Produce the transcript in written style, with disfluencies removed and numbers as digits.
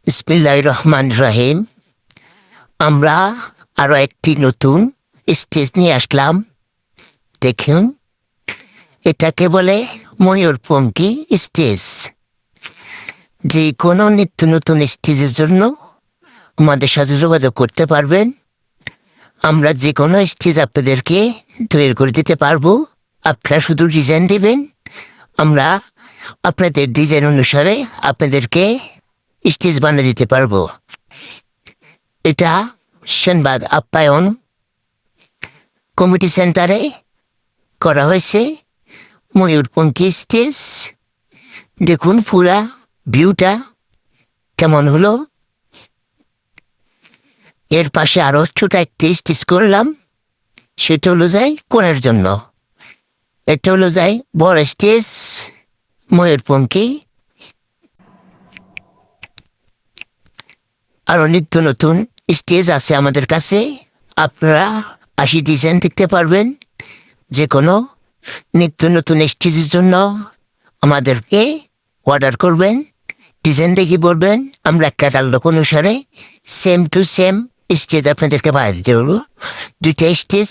বিসমিল্লাহির রহমানির রহিম। আমরা আরো একটি নতুন স্টেজ নিয়ে আসলাম। দেখুন, এটাকে বলে ময়ূরপঙ্খী স্টেজ। যে কোনো নিত্য নতুন স্টেজের জন্য আমাদের সাথে যোগাযোগ করতে পারবেন। আমরা যে কোনো স্টেজ আপনাদেরকে তৈরি করে দিতে পারবো। আপনারা শুধু ডিজাইন দেবেন, আমরা আপনাদের ডিজাইন অনুসারে আপনাদেরকে স্টেজ বানিয়ে দিতে পারবো। এটা সেনবাগ আপ্যায়ন কমিটি সেন্টারে করা হয়েছে ময়ূরপঙ্খী স্টেজ। দেখুন পুরা ভিউটা কেমন হলো। এর পাশে আরো ছোট একটি স্টেজ করলাম, সেটা হলো যাই কোণের জন্য। এটা হলো যাই বড় স্টেজ ময়ূরপঙ্খী। আরো নিত্য নতুন স্টেজ আছে আমাদের কাছে। আপনারা ডিজাইন দেখতে পারবেন। যে কোনো নিত্য নতুন স্টেজের জন্য আমাদেরকে অর্ডার করবেন, ডিজাইন দেখে বলবেন, আমরা ক্যাটালগ অনুসারে সেম টু সেম স্টেজ আপনাদেরকে বানিয়ে দিতে পারবো। দুইটা স্টেজ